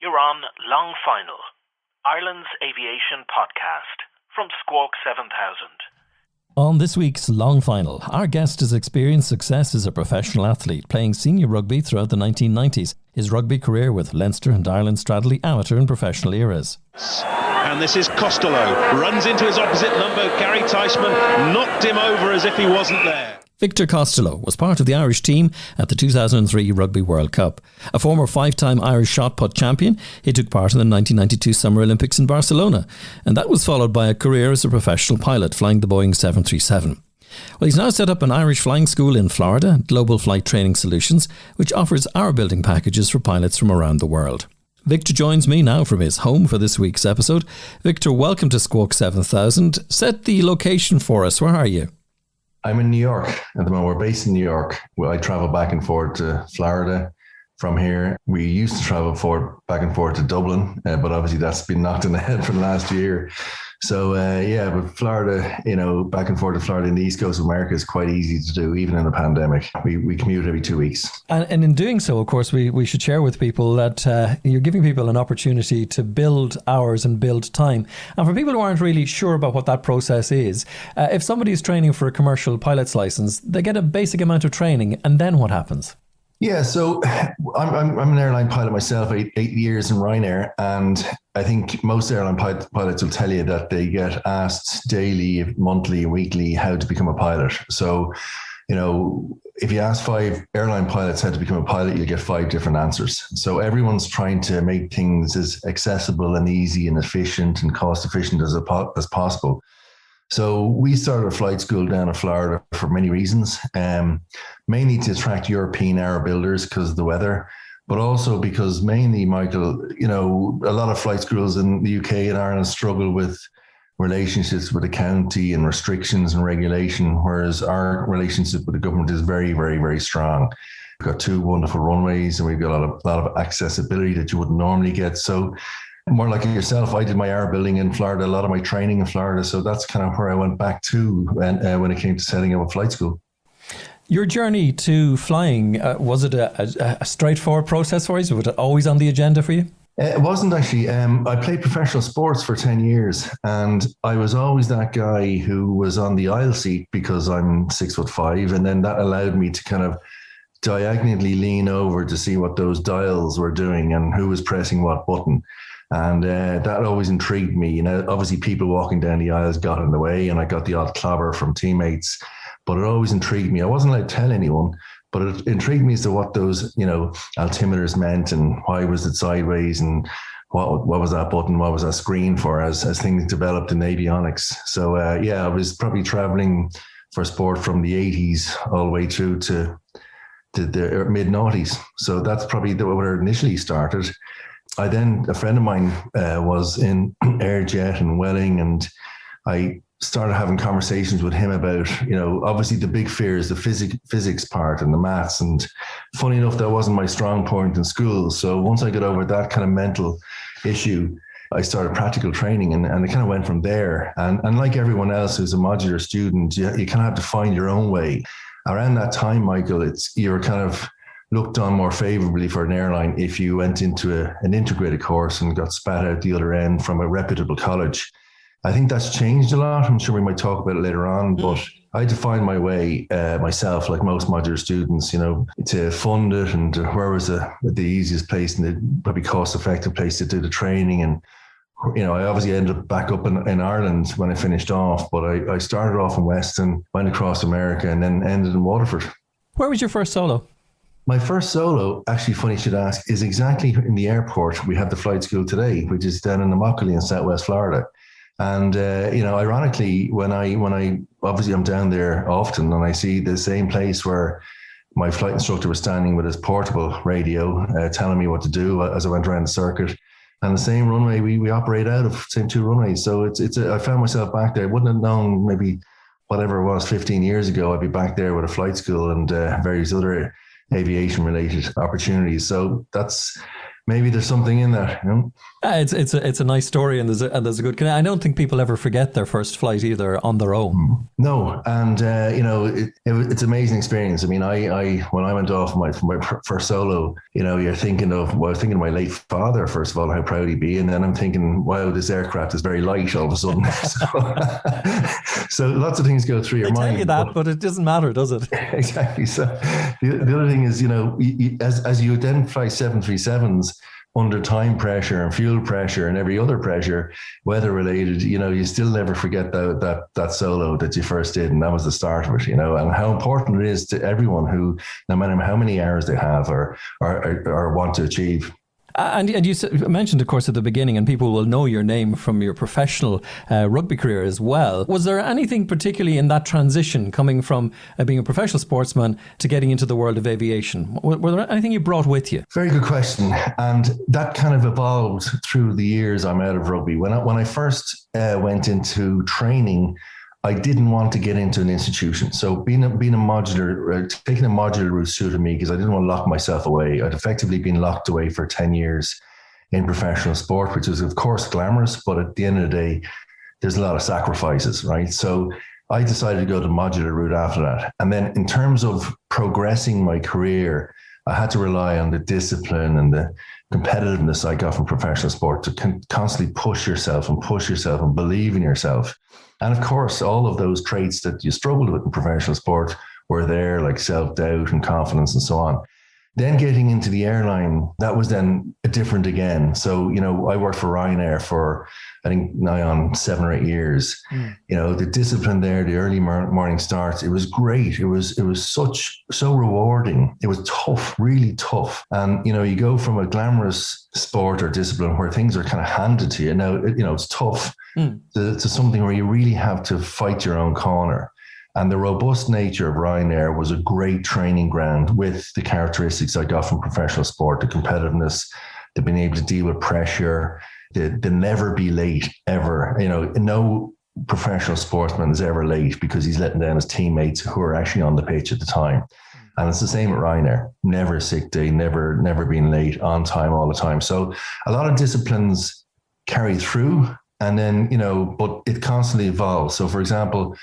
You're on Long Final, Ireland's aviation podcast from Squawk 7000. On this week's Long Final, our guest has experienced success as a professional athlete, playing senior rugby throughout the 1990s. His rugby career with Leinster and Ireland straddled the amateur and professional eras. And this is Costello, runs into his opposite number. Gary Teichmann knocked him over as if he wasn't there. Victor Costello was part of the Irish team at the 2003 Rugby World Cup. A former five-time Irish shot put champion, he took part in the 1992 Summer Olympics in Barcelona, and that was followed by a career as a professional pilot flying the Boeing 737. Well, he's now set up an Irish flying school in Florida, Global Flight Training Solutions, which offers hour building packages for pilots from around the world. Victor joins me now from his home for this week's episode. Victor, welcome to Squawk 7000. Set the location for us. Where are you? I'm in New York at the moment. We're based in New York. I travel back and forth to Florida from here. We used to travel back and forth to Dublin, but obviously that's been knocked in the head for the last year. So but Florida, back and forth to Florida in the East Coast of America is quite easy to do, even in the pandemic. We commute every 2 weeks. And in doing so, of course, we should share with people that you're giving people an opportunity to build hours and build time. And for people who aren't really sure about what that process is, if somebody is training for a commercial pilot's license, they get a basic amount of training, and then what happens? Yeah, so I'm an airline pilot myself, eight years in Ryanair, and I think most airline pilots will tell you that they get asked daily, monthly, weekly how to become a pilot. So, if you ask 5 airline pilots how to become a pilot, you'll get 5 different answers. So everyone's trying to make things as accessible and easy and efficient and cost efficient as possible. So we started a flight school down in Florida for many reasons, mainly to attract European hour builders because of the weather, but also because mainly, Michael, a lot of flight schools in the UK and Ireland struggle with relationships with the county and restrictions and regulation, whereas our relationship with the government is very, very, very strong. We've got 2 wonderful runways and we've got a lot of accessibility that you wouldn't normally get. So more like yourself, I did my hour building in Florida, a lot of my training in Florida. So that's kind of where I went back to when it came to setting up a flight school. Your journey to flying, was it a straightforward process for you? Was it always on the agenda for you? It wasn't actually. I played professional sports for 10 years and I was always that guy who was on the aisle seat because I'm 6'5", and then that allowed me to kind of diagonally lean over to see what those dials were doing and who was pressing what button. And that always intrigued me. Obviously people walking down the aisles got in the way and I got the odd clobber from teammates, but it always intrigued me. I wasn't allowed to tell anyone, but it intrigued me as to what those, altimeters meant and why was it sideways and what was that button, what was that screen for as things developed in avionics. So I was probably traveling for sport from the 80s all the way through to the mid-noughties. So that's probably where it initially started. A friend of mine was in Airjet and Welling, and I started having conversations with him about, obviously the big fear is the physics part and the maths. And funny enough, that wasn't my strong point in school. So once I got over that kind of mental issue, I started practical training and it kind of went from there. And like everyone else who's a modular student, you kind of have to find your own way. Around that time, Michael, you're kind of looked on more favorably for an airline if you went into an integrated course and got spat out the other end from a reputable college. I think that's changed a lot. I'm sure we might talk about it later on, but I had to find my way myself, like most modular students, to fund it and where was the easiest place and the probably cost-effective place to do the training. And, I obviously ended up back up in Ireland when I finished off, but I started off in Weston, went across America and then ended in Waterford. Where was your first solo? My first solo, actually funny you should ask, is exactly in the airport we have the flight school today, which is down in Immokalee in Southwest Florida. And, ironically, when I obviously I'm down there often and I see the same place where my flight instructor was standing with his portable radio telling me what to do as I went around the circuit. And the same runway we operate out of, same 2 runways. So I found myself back there. I wouldn't have known maybe whatever it was 15 years ago, I'd be back there with a flight school and various other aviation related opportunities. So that's maybe there's something in that. It's a nice story, and there's a good. I don't think people ever forget their first flight either on their own. No, and it's an amazing experience. I mean, I when I went off for my first solo, you're thinking of my late father first of all, how proud he'd be, and then I'm thinking, wow, this aircraft is very light all of a sudden. So lots of things go through your mind. They tell you that, but it doesn't matter, does it? Exactly. So the other thing is, as you then fly 737s under time pressure and fuel pressure and every other pressure, weather related, you still never forget that solo that you first did, and that was the start of it, and how important it is to everyone who, no matter how many hours they have or want to achieve. And you mentioned, of course, at the beginning, and people will know your name from your professional rugby career as well. Was there anything particularly in that transition coming from being a professional sportsman to getting into the world of aviation? Were there anything you brought with you? Very good question. And that kind of evolved through the years I'm out of rugby. When I first went into training, I didn't want to get into an institution. So taking a modular route suited me because I didn't want to lock myself away. I'd effectively been locked away for 10 years in professional sport, which is of course glamorous, but at the end of the day, there's a lot of sacrifices, right? So I decided to go the modular route after that. And then in terms of progressing my career, I had to rely on the discipline and the competitiveness I got from professional sport to constantly push yourself and believe in yourself. And of course, all of those traits that you struggled with in professional sport were there, like self-doubt and confidence and so on. Then getting into the airline, that was then different again. So, I worked for Ryanair for, I think, nigh on 7 or 8 years. The discipline there, the early morning starts, it was great. It was so rewarding. It was tough, really tough. And, you go from a glamorous sport or discipline where things are kind of handed to you. Now, it's tough to something where you really have to fight your own corner. And the robust nature of Ryanair was a great training ground with the characteristics I got from professional sport, the competitiveness, the being able to deal with pressure, the never be late ever. No professional sportsman is ever late because he's letting down his teammates who are actually on the pitch at the time. And it's the same at Ryanair. Never a sick day, never being late, on time all the time. So a lot of disciplines carry through, and then, but it constantly evolves. So for example,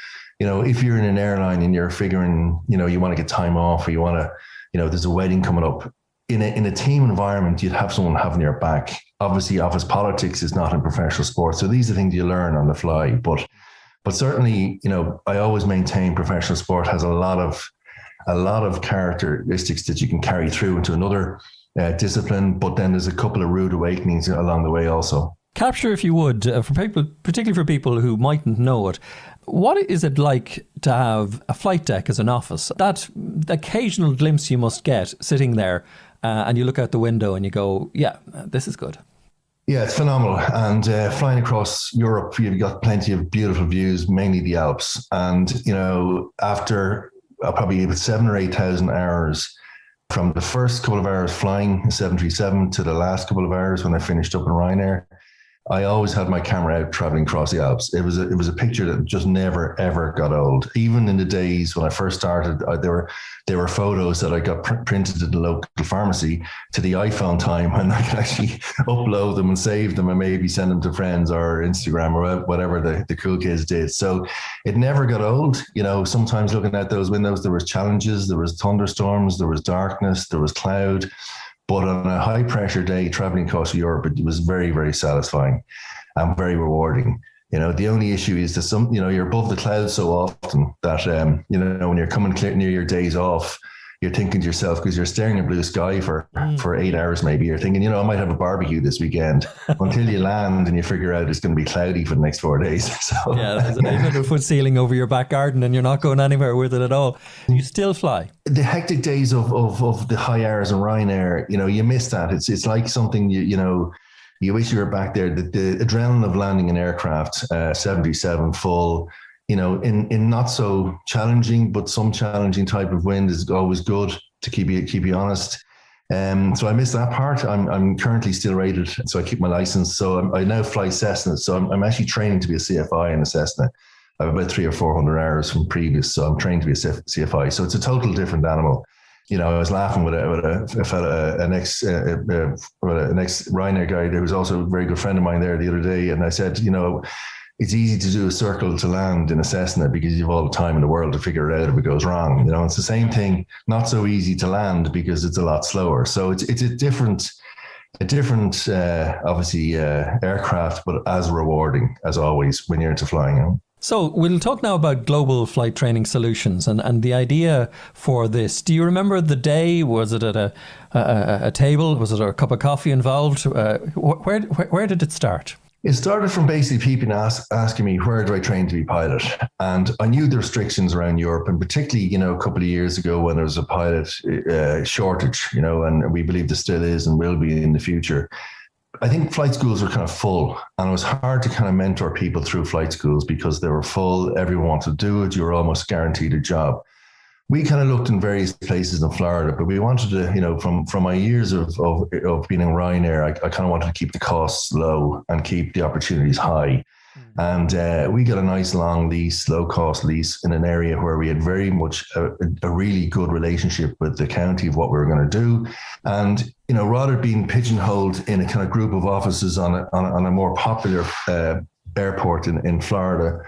if you're in an airline and you're figuring, you want to get time off, or you want to, there's a wedding coming up, in a team environment, you'd have someone having your back. Obviously, office politics is not in professional sports. So these are things you learn on the fly. But certainly, I always maintain professional sport has a lot of characteristics that you can carry through into another discipline. But then there's a couple of rude awakenings along the way also. Capture, if you would, for people, particularly for people who mightn't know it, what is it like to have a flight deck as an office? That occasional glimpse you must get sitting there and you look out the window and you go, yeah, this is good. Yeah, it's phenomenal. And flying across Europe, you've got plenty of beautiful views, mainly the Alps. And, after probably 7,000 or 8,000 hours, from the first couple of hours flying a 737 to the last couple of hours when I finished up in Ryanair, I always had my camera out traveling across the Alps. It was a picture that just never, ever got old. Even in the days when I first started, there were photos that I got printed at the local pharmacy to the iPhone time when I could actually upload them and save them and maybe send them to friends or Instagram or whatever the cool kids did. So it never got old. Sometimes looking at those windows, there was challenges, there was thunderstorms, there was darkness, there was cloud. But on a high pressure day traveling across Europe, it was very, very satisfying and very rewarding. The only issue is that you're above the clouds so often that, when you're coming near your days off, you're thinking to yourself, because you're staring at blue sky for 8 hours, maybe you're thinking, I might have a barbecue this weekend until you land and you figure out it's going to be cloudy for the next 4 days. So yeah, there's a foot ceiling over your back garden and you're not going anywhere with it at all. You still fly. The hectic days of the high hours in Ryanair, you miss that. It's like something, you wish you were back there. The adrenaline of landing an aircraft, 77 full, in not so challenging, but some challenging type of wind is always good to keep you honest. So I miss that part. I'm currently still rated, so I keep my license. So I now fly Cessna. So I'm actually training to be a CFI in a Cessna. I have about 300 or 400 hours from previous, so I'm trained to be a CFI. So it's a total different animal. I was laughing with a fella, an ex Ryanair guy who was also a very good friend of mine there the other day. And I said, it's easy to do a circle to land in a Cessna because you have all the time in the world to figure it out if it goes wrong. It's the same thing, not so easy to land because it's a lot slower. So it's a different obviously aircraft, but as rewarding as always when you're into flying. So we'll talk now about global flight training solutions and the idea for this. Do you remember the day? Was it at a table? Was it a cup of coffee involved? Where did it start? It started from basically people asking me, where do I train to be pilot? And I knew the restrictions around Europe, and particularly, a couple of years ago when there was a pilot shortage, and we believe there still is and will be in the future. I think flight schools were kind of full, and it was hard to kind of mentor people through flight schools because they were full. Everyone wanted to do it. You were almost guaranteed a job. We kind of looked in various places in Florida, but we wanted to, from my years of being in Ryanair, I kind of wanted to keep the costs low and keep the opportunities high. And we got a nice long lease, low cost lease in an area where we had very much a really good relationship with the county of what we were going to do. And, rather than being pigeonholed in a kind of group of offices on a more popular airport in Florida,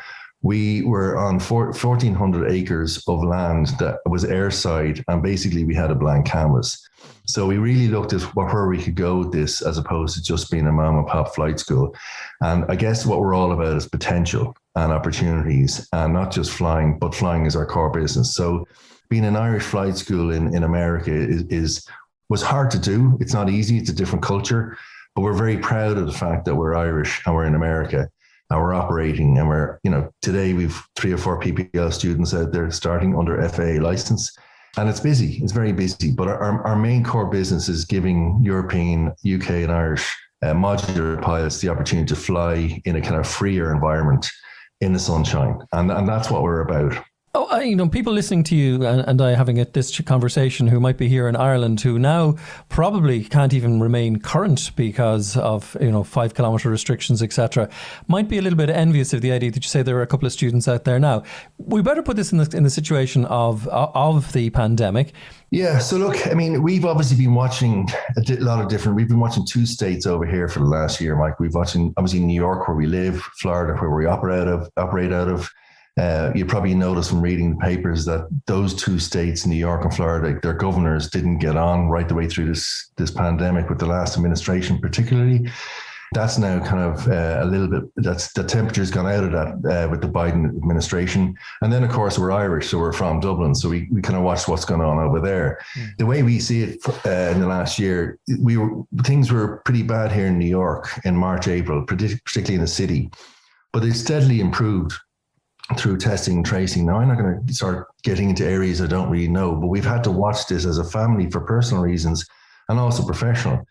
we were on 1,400 acres of land that was airside, and basically we had a blank canvas. So we really looked at where we could go with this as opposed to just being a mom and pop flight school. And I guess what we're all about is potential and opportunities, and not just flying, but flying is our core business. So being an Irish flight school in America was hard to do. It's not easy. It's a different culture, but we're very proud of the fact that we're Irish and we're in America. And we're operating, and we're, today we've 3 or 4 PPL students out there starting under FAA license, and it's busy. It's very busy. But our main core business is giving European, UK, and Irish modular pilots the opportunity to fly in a kind of freer environment in the sunshine, and that's what we're about. People listening to you and I having this conversation who might be here in Ireland who now probably can't even remain current because of 5 kilometre restrictions, etc., might be a little bit envious of the idea that you say there are a couple of students out there now. We better put this in the situation of the pandemic. Yeah. So look, we've obviously been watching a lot of different. We've been watching 2 states over here for the last year, Mike. We've watching obviously New York, where we live, Florida, where we operate out of. You probably noticed from reading the papers that those 2 states, New York and Florida, their governors didn't get on right the way through this pandemic with the last administration, particularly. That's now kind of a little bit, the temperature's gone out of that with the Biden administration. And then, of course, we're Irish, so we're from Dublin. So we kind of watched what's going on over there. The way we see it in the last year, things were pretty bad here in New York in March, April, particularly in the city. But they steadily improved through testing and tracing. Now, I'm not going to start getting into areas I don't really know, but we've had to watch this as a family for personal reasons and also professional.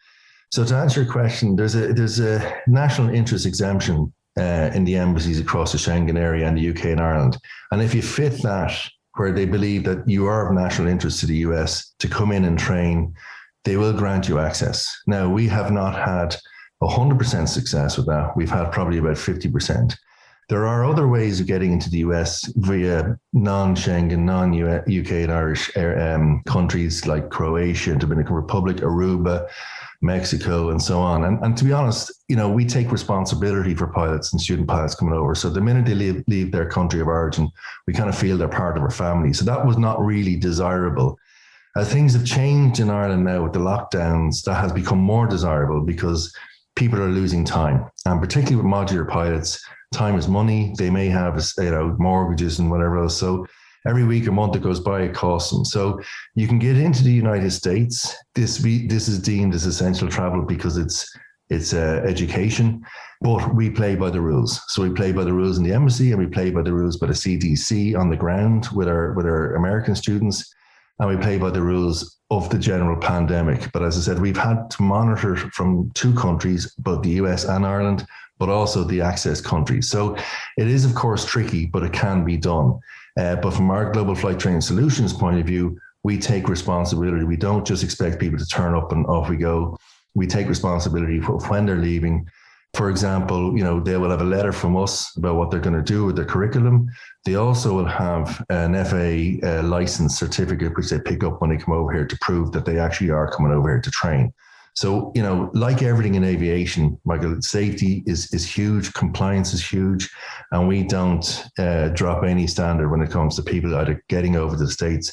So to answer your question, there's a national interest exemption in the embassies across the Schengen area and the UK and Ireland. And if you fit that, where they believe that you are of national interest to the US to come in and train, they will grant you access. Now, we have not had 100% success with that. We've had probably about 50%. There are other ways of getting into the US via non-Schengen, non-UK and Irish countries like Croatia, Dominican Republic, Aruba, Mexico, and so on. And to be honest, we take responsibility for pilots and student pilots coming over. So the minute they leave their country of origin, we kind of feel they're part of our family. So that was not really desirable. As things have changed in Ireland now with the lockdowns, that has become more desirable because people are losing time. And particularly with modular pilots, time is money. They may have, mortgages and whatever else. So every week or month that goes by, it costs them. So you can get into the United States. This is deemed as essential travel because it's education, but we play by the rules. So we play by the rules in the embassy, and we play by the rules by the CDC on the ground with our American students, and we play by the rules of the general pandemic. But as I said, we've had to monitor from 2 countries, both the US and Ireland, but also the access countries. So it is, of course, tricky, but it can be done. But from our Global Flight Training Solutions point of view, we take responsibility. We don't just expect people to turn up and off we go. We take responsibility for when they're leaving. For example, they will have a letter from us about what they're going to do with their curriculum. They also will have an FA license certificate, which they pick up when they come over here to prove that they actually are coming over here to train. So, like everything in aviation, Michael, safety is huge, compliance is huge, and we don't drop any standard when it comes to people either getting over to the States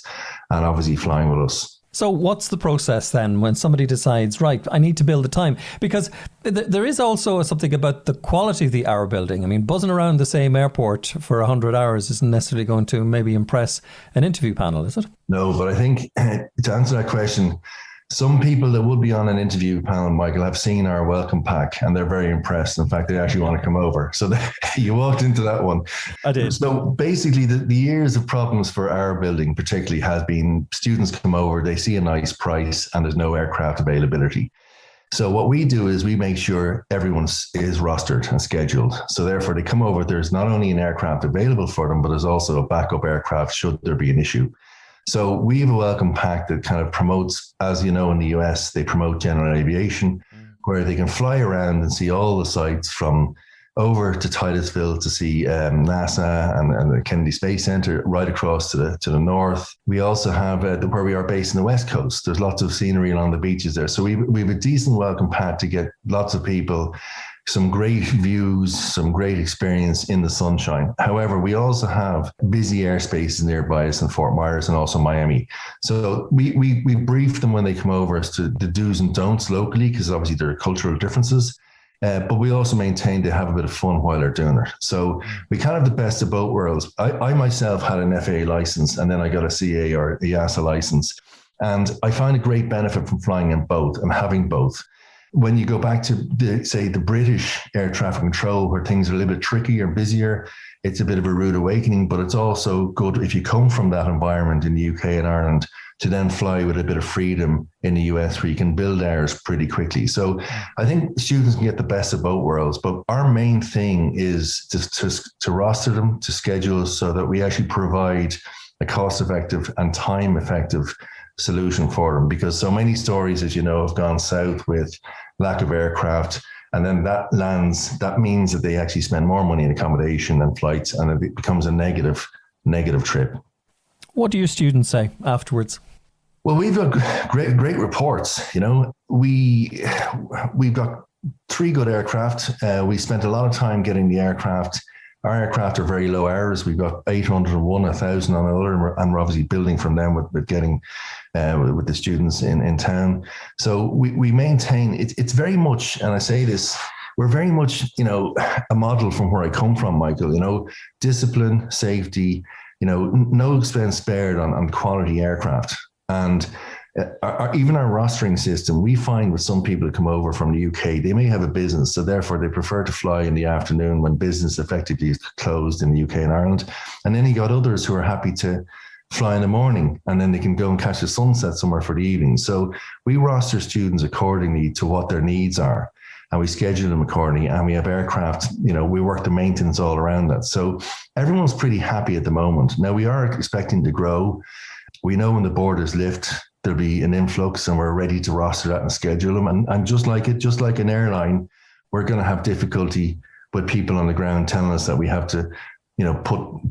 and obviously flying with us. So what's the process then when somebody decides, right, I need to build the time? Because there is also something about the quality of the hour building. I mean, buzzing around the same airport for 100 hours isn't necessarily going to maybe impress an interview panel, is it? No, but I think to answer that question, some people that would be on an interview panel, Michael, have seen our welcome pack and they're very impressed. In fact, they actually want to come over. So you walked into that one. I did. So basically the years of problems for our building particularly has been students come over, they see a nice price and there's no aircraft availability. So what we do is we make sure everyone is rostered and scheduled. So therefore they come over, there's not only an aircraft available for them, but there's also a backup aircraft should there be an issue. So we have a welcome pack that kind of promotes, as you know, in the US, they promote general aviation, where they can fly around and see all the sites from over to Titusville to see NASA and the Kennedy Space Center, right across to the north. We also have where we are based in the West Coast. There's lots of scenery along the beaches there. So we have a decent welcome pack to get lots of people, some great views, some great experience in the sunshine. However, we also have busy airspaces nearby us in Fort Myers and also Miami. So we brief them when they come over as to the do's and don'ts locally, because obviously there are cultural differences. But we also maintain they have a bit of fun while they're doing it. So we kind of have the best of both worlds. I myself had an FAA license and then I got a CA or a EASA license. And I find a great benefit from flying in both and having both. When you go back to, the British air traffic control, where things are a little bit trickier, busier, it's a bit of a rude awakening, but it's also good if you come from that environment in the UK and Ireland to then fly with a bit of freedom in the US where you can build hours pretty quickly. So I think students can get the best of both worlds, but our main thing is to roster them, to schedule so that we actually provide a cost-effective and time-effective solution for them, because so many stories, as you know, have gone south with lack of aircraft, and then that means that they actually spend more money in accommodation and flights, and it becomes a negative trip. What do your students say afterwards? Well, we've got great reports. We've got 3 good aircraft. We spent a lot of time getting the aircraft. Our aircraft are very low hours. We've got 801, 1,000 on another, and we're obviously building from them with getting with the students in town. So we maintain it's very much, and I say this, we're very much a model from where I come from, Michael. Discipline, safety, no expense spared on quality aircraft. And even our rostering system, we find with some people who come over from the UK, they may have a business, so therefore they prefer to fly in the afternoon when business effectively is closed in the UK and Ireland. And then you got others who are happy to fly in the morning and then they can go and catch the sunset somewhere for the evening. So we roster students accordingly to what their needs are, and we schedule them accordingly, and we have aircraft, we work the maintenance all around that. So everyone's pretty happy at the moment. Now we are expecting to grow. We know when the borders lift, there'll be an influx, and we're ready to roster that and schedule them. And just like an airline, we're going to have difficulty with people on the ground telling us that we have to,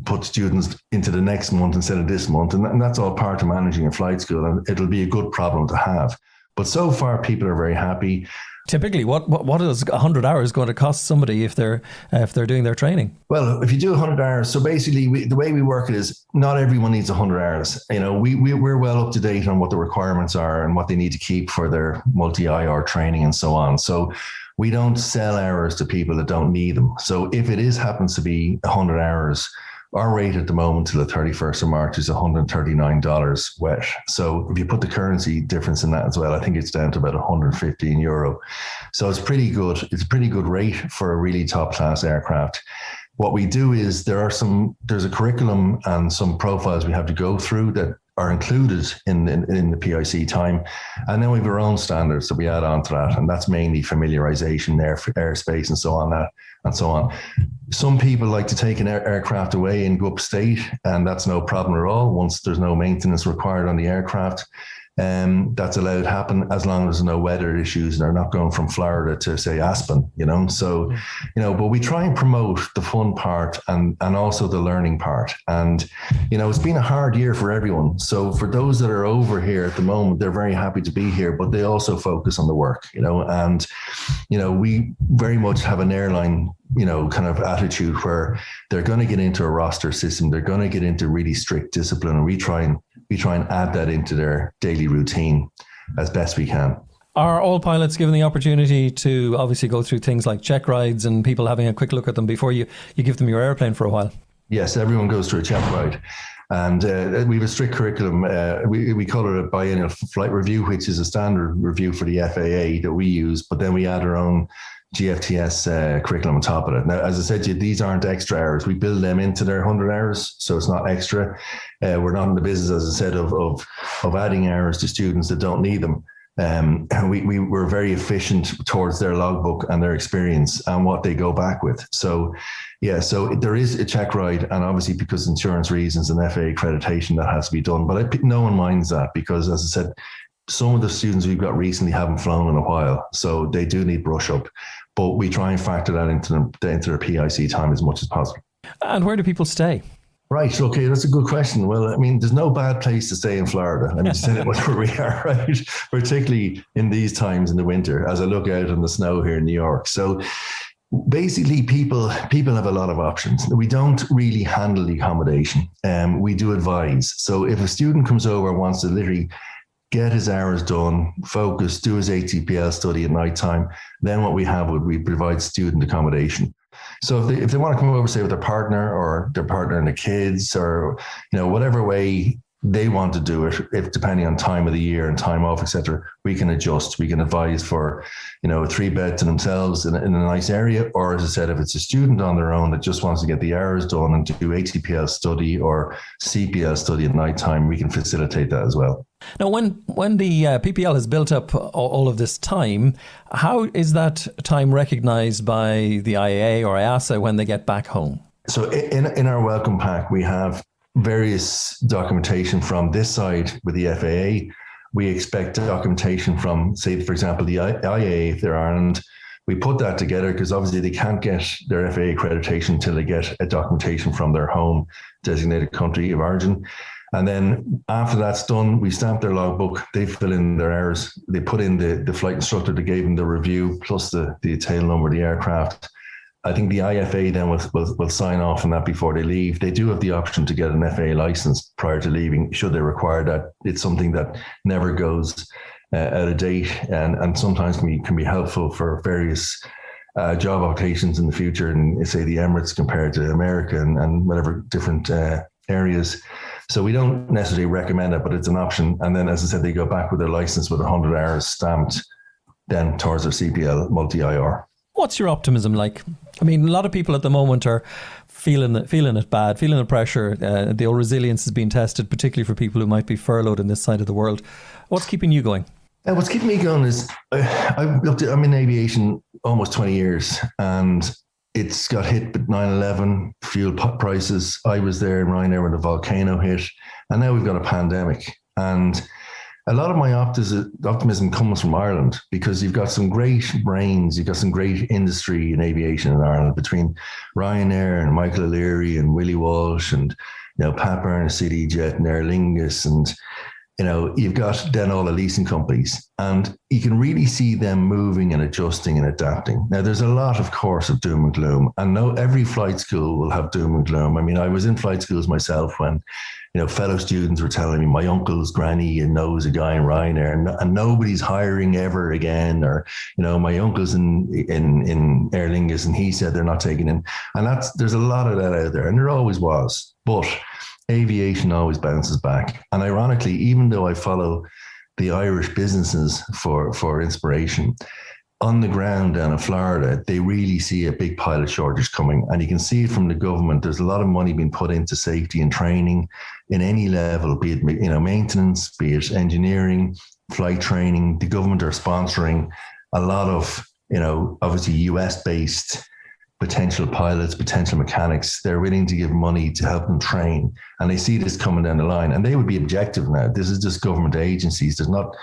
put students into the next month instead of this month. And that's all part of managing a flight school, and it'll be a good problem to have. But so far, people are very happy. Typically, what is 100 hours going to cost somebody if they're doing their training? Well, if you do 100 hours, so basically the way we work it is not everyone needs 100 hours. We're well up to date on what the requirements are and what they need to keep for their multi-IR training and so on. So we don't sell hours to people that don't need them. So if it happens to be 100 hours, our rate at the moment till the 31st of March is $139 wet. So if you put the currency difference in that as well, I think it's down to about €115. So it's pretty good. It's a pretty good rate for a really top class aircraft. What we do is there's a curriculum and some profiles we have to go through that are included in the PIC time. And then we have our own standards that we add on to that. And that's mainly familiarization, airspace and so on. Some people like to take an aircraft away and go upstate, and that's no problem at all once there's no maintenance required on the aircraft. that's allowed to happen as long as there's no weather issues and they're not going from Florida to, say, Aspen, So, but we try and promote the fun part and also the learning part. And, it's been a hard year for everyone. So for those that are over here at the moment, they're very happy to be here, but they also focus on the work, and, we very much have an airline kind of attitude where they're going to get into a roster system. They're going to get into really strict discipline. And we try and add that into their daily routine as best we can. Are all pilots given the opportunity to obviously go through things like check rides and people having a quick look at them before you give them your airplane for a while? Yes, everyone goes through a check ride. And we have a strict curriculum. We call it a biennial flight review, which is a standard review for the FAA that we use. But then we add our own GFTS curriculum on top of it. Now, as I said to you, these aren't extra hours. We build them into their 100 hours, so it's not extra. We're not in the business, as I said, of adding hours to students that don't need them. And we're very efficient towards their logbook and their experience and what they go back with. So, so there is a check ride, and obviously because insurance reasons and FAA accreditation, that has to be done. But no one minds that because, as I said, some of the students we've got recently haven't flown in a while, so they do need brush up. But we try and factor that into their PIC time as much as possible. And where do people stay? Right. Okay. That's a good question. Well, I mean, there's no bad place to stay in Florida. Let me just say it where we are, right? Particularly in these times in the winter, as I look out on the snow here in New York. So basically, people have a lot of options. We don't really handle the accommodation. We do advise. So if a student comes over and wants to literally get his hours done, focus, do his ATPL study at night time, then what we have would we provide student accommodation. So if they want to come over, say, with their partner and the kids, or whatever way they want to do it, if depending on time of the year and time off, etc., we can adjust. We can advise for a 3-bed to themselves in a nice area, or as I said, if it's a student on their own that just wants to get the hours done and do ATPL study or CPL study at night time, we can facilitate that as well. Now, when the PPL has built up all of this time, how is that time recognised by the IAA or IASA when they get back home? So in our welcome pack, we have various documentation from this side with the FAA. We expect documentation from, say, for example, the IAA if they're Ireland. We put that together because obviously they can't get their FAA accreditation until they get a documentation from their home designated country of origin. And then after that's done, we stamp their logbook, they fill in their hours, they put in the flight instructor that gave them the review, plus the tail number of the aircraft. I think the IFA then will sign off on that before they leave. They do have the option to get an FAA license prior to leaving, should they require that. It's something that never goes out of date and sometimes can be helpful for various job applications in the future, and say the Emirates compared to America and whatever different areas. So we don't necessarily recommend it, but it's an option. And then, as I said, they go back with their license with 100 hours stamped then towards their CPL multi-IR. What's your optimism like? I mean, a lot of people at the moment are feeling it bad, feeling the pressure. The old resilience is being tested, particularly for people who might be furloughed in this side of the world. What's keeping you going? What's keeping me going is I'm in aviation almost 20 years, and it's got hit with 9/11, fuel prices. I was there in Ryanair when the volcano hit, and now we've got a pandemic. And a lot of my optimism comes from Ireland, because you've got some great brains, you've got some great industry in aviation in Ireland, between Ryanair and Michael O'Leary and Willie Walsh and Pat Byrne, CityJet and Aer Lingus, and you've got then all the leasing companies, and you can really see them moving and adjusting and adapting. Now, there's a lot, of course, of doom and gloom, and every flight school will have doom and gloom. I mean, I was in flight schools myself when, fellow students were telling me my uncle's granny knows a guy in Ryanair and nobody's hiring ever again, or, my uncle's in Aer Lingus and he said they're not taking in. And there's a lot of that out there, and there always was. But aviation always bounces back. And ironically, even though I follow the Irish businesses for inspiration, on the ground down in Florida, they really see a big pilot shortage coming. And you can see it from the government. There's a lot of money being put into safety and training in any level, be it maintenance, be it engineering, flight training. The government are sponsoring a lot of, obviously US-based potential pilots, potential mechanics. They're willing to give money to help them train. And they see this coming down the line, and they would be objective now. This is just government agencies. There's not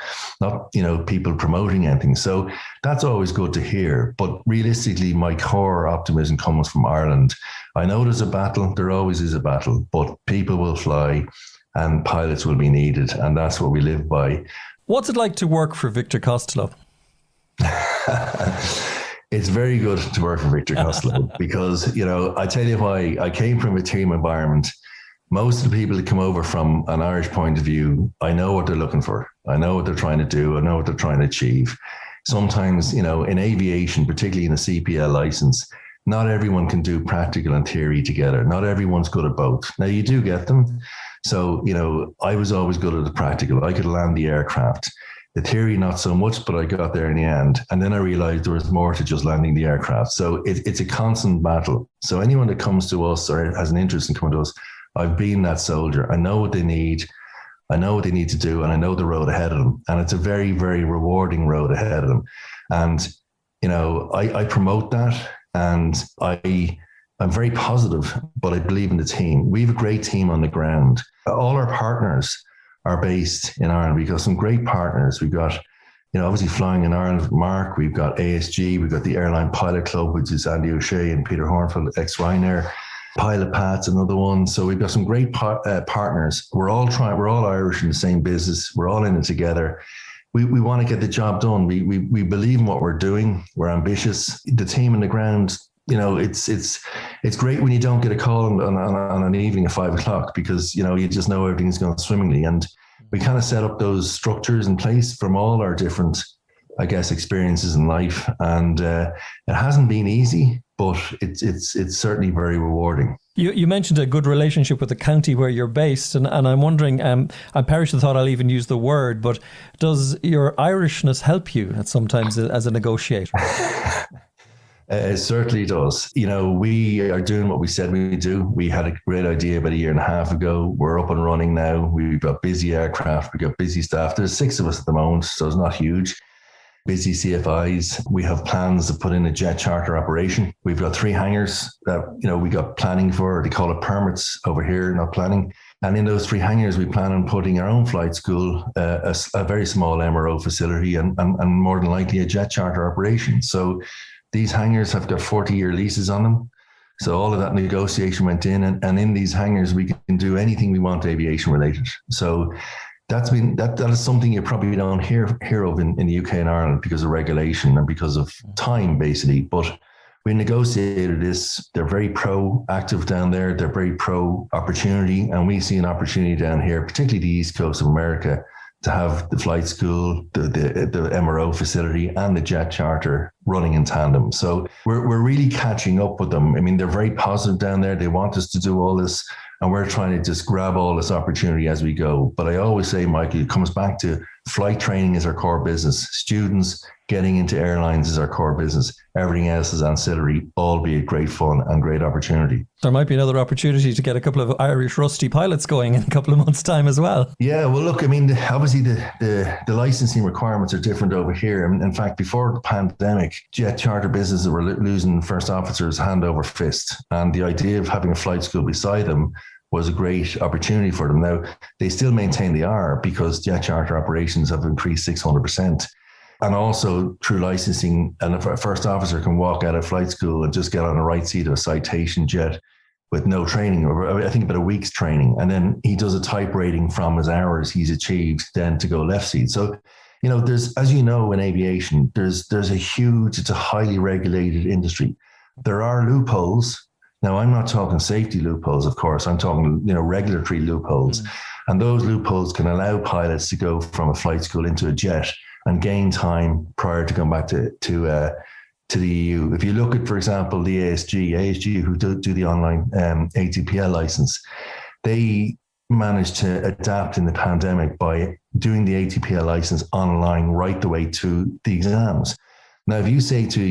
people promoting anything. So that's always good to hear. But realistically, my core optimism comes from Ireland. I know there's a battle. There always is a battle, but people will fly and pilots will be needed. And that's what we live by. What's it like to work for Victor Costello? It's very good to work for Victor Costello because, I tell you why. I came from a team environment. Most of the people that come over from an Irish point of view, I know what they're looking for. I know what they're trying to do. I know what they're trying to achieve. Sometimes, in aviation, particularly in a CPL license, not everyone can do practical and theory together. Not everyone's good at both. Now, you do get them. So, I was always good at the practical. I could land the aircraft. The theory, not so much, but I got there in the end. And then I realized there was more to just landing the aircraft. So it's a constant battle. So anyone that comes to us or has an interest in coming to us, I've been that soldier. I know what they need. I know what they need to do. And I know the road ahead of them. And it's a very, very rewarding road ahead of them. And, I promote that. And I'm very positive, but I believe in the team. We have a great team on the ground. All our partners are based in Ireland. We've got some great partners. We've got, obviously flying in Ireland, Mark. We've got ASG. We've got the Airline Pilot Club, which is Andy O'Shea and Peter Hornfield, ex-Ryanair. Pilot Pat's another one. So we've got some great partners. We're all Irish in the same business. We're all in it together. We want to get the job done. We believe in what we're doing. We're ambitious. The team on the ground, it's great when you don't get a call on an evening at 5 o'clock because, you just know everything's going swimmingly. And we kind of set up those structures in place from all our different, experiences in life. And it hasn't been easy, but it's certainly very rewarding. You mentioned a good relationship with the county where you're based, and I'm wondering, I perish the thought I'll even use the word, but does your Irishness help you at sometimes as a negotiator? It certainly does. We are doing what we said we do. We had a great idea about a year and a half ago. We're up and running now. We've got busy aircraft. We've got busy staff. There's 6 of us at the moment, so it's not huge. Busy CFIs. We have plans to put in a jet charter operation. We've got 3 hangars that, we got planning for. They call it permits over here, not planning. And in those 3 hangars, we plan on putting our own flight school, a very small MRO facility, and more than likely a jet charter operation. So these hangars have got 40-year leases on them. So all of that negotiation went in, and in these hangars, we can do anything we want aviation related. So that is something you probably don't hear of in the UK and Ireland because of regulation and because of time, basically. But we negotiated this. They're very proactive down there. They're very pro opportunity. And we see an opportunity down here, particularly the East Coast of America, to have the flight school, the MRO facility and the jet charter running in tandem. So we're really catching up with them. I mean, they're very positive down there. They want us to do all this, and we're trying to just grab all this opportunity as we go. But I always say, Michael, it comes back to flight training is our core business. Students getting into airlines is our core business. Everything else is ancillary, albeit great fun and great opportunity. There might be another opportunity to get a couple of Irish rusty pilots going in a couple of months' time as well. Yeah, well, look, I mean, obviously the licensing requirements are different over here. And in fact, before the pandemic, jet charter businesses were losing first officers hand over fist. And the idea of having a flight school beside them was a great opportunity for them. Now, they still maintain they are because jet charter operations have increased 600%. And also through licensing, and if a first officer can walk out of flight school and just get on the right seat of a Citation jet with no training, or I think about a week's training, and then he does a type rating from his hours he's achieved then to go left seat. So, there's, as you know, in aviation, there's it's a highly regulated industry. There are loopholes. Now, I'm not talking safety loopholes, of course. I'm talking, regulatory loopholes. And those loopholes can allow pilots to go from a flight school into a jet and gain time prior to going back to the EU. If you look at, for example, the ASG who do the online ATPL license, they managed to adapt in the pandemic by doing the ATPL license online right the way to the exams. Now, if you say to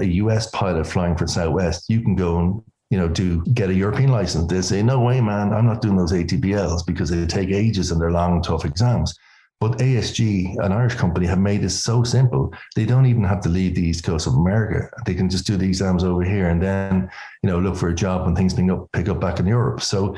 a US pilot flying for Southwest, you can go and get a European license. They say, no way, man, I'm not doing those ATPLs because they take ages and they're long, tough exams. But ASG, an Irish company, have made this so simple. They don't even have to leave the East Coast of America. They can just do the exams over here and then, look for a job when things pick up back in Europe. So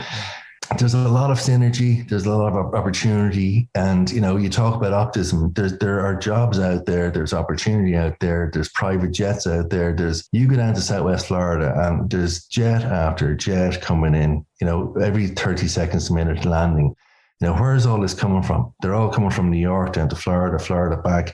there's a lot of synergy. There's a lot of opportunity. And, you talk about optimism. There are jobs out there. There's opportunity out there. There's private jets out there. You go down to Southwest Florida and there's jet after jet coming in, every 30 seconds a minute landing. Where's all this coming from? They're all coming from New York down to Florida, Florida back.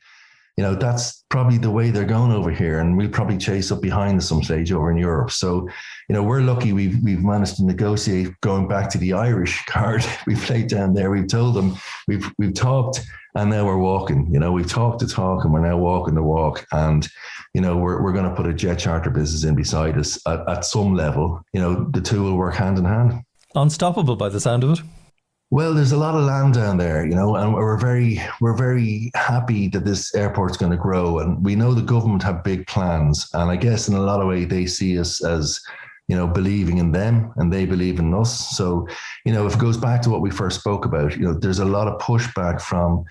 That's probably the way they're going over here. And we'll probably chase up behind at some stage over in Europe. So, we're lucky we've managed to negotiate going back to the Irish card. We played down there. We've told them, we've talked, and now we're walking. We've talked the talk and we're now walking the walk. And, we're going to put a jet charter business in beside us at some level. The two will work hand in hand. Unstoppable by the sound of it. Well, there's a lot of land down there, and we're very happy that this airport's going to grow. And we know the government have big plans. And I guess in a lot of ways they see us as, believing in them and they believe in us. So, if it goes back to what we first spoke about, there's a lot of pushback from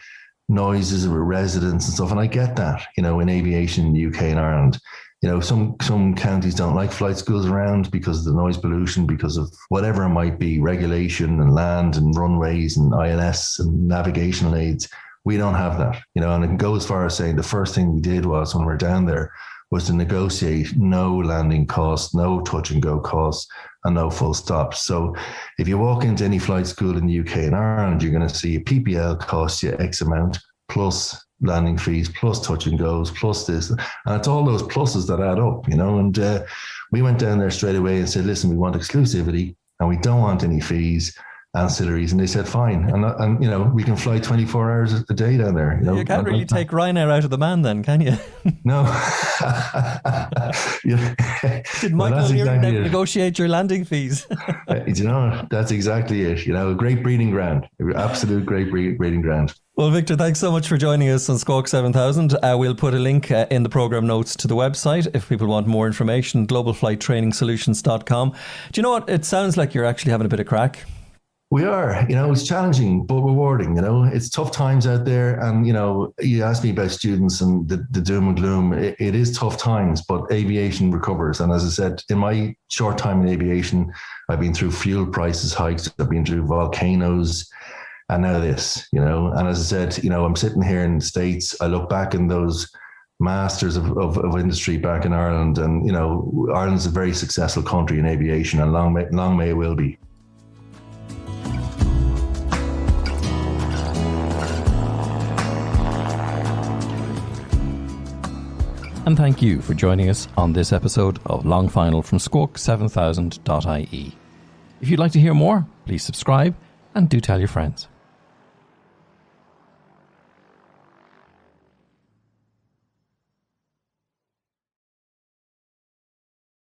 noises with residents and stuff. And I get that, in aviation in the UK and Ireland. Some counties don't like flight schools around because of the noise pollution, because of whatever it might be, regulation and land and runways and ILS and navigational aids. We don't have that, and it can go as far as saying the first thing we did was when we were down there was to negotiate no landing costs, no touch and go costs, and no full stops. So if you walk into any flight school in the UK and Ireland, you're going to see a PPL costs you X amount plus landing fees, plus touch and goes, plus this. And it's all those pluses that add up, and we went down there straight away and said, listen, we want exclusivity and we don't want any fees, ancillaries. And they said, fine. And we can fly 24 hours a day down there. You can't really take Ryanair out of the man then, can you? No. Did Michael negotiate your landing fees? That's exactly it. A great breeding ground, absolute great breeding ground. Well, Victor, thanks so much for joining us on Squawk 7000. We'll put a link in the programme notes to the website if people want more information, globalflighttrainingsolutions.com. Do you know what? It sounds like you're actually having a bit of crack. We are, it's challenging, but rewarding, it's tough times out there. And, you asked me about students and the doom and gloom. It is tough times, but aviation recovers. And as I said, in my short time in aviation, I've been through fuel prices hikes, I've been through volcanoes, and now this, and as I said, I'm sitting here in the States. I look back in those masters of industry back in Ireland, and, Ireland's a very successful country in aviation, and long may it will be. And thank you for joining us on this episode of Long Final from Squawk7000.ie. If you'd like to hear more, please subscribe and do tell your friends.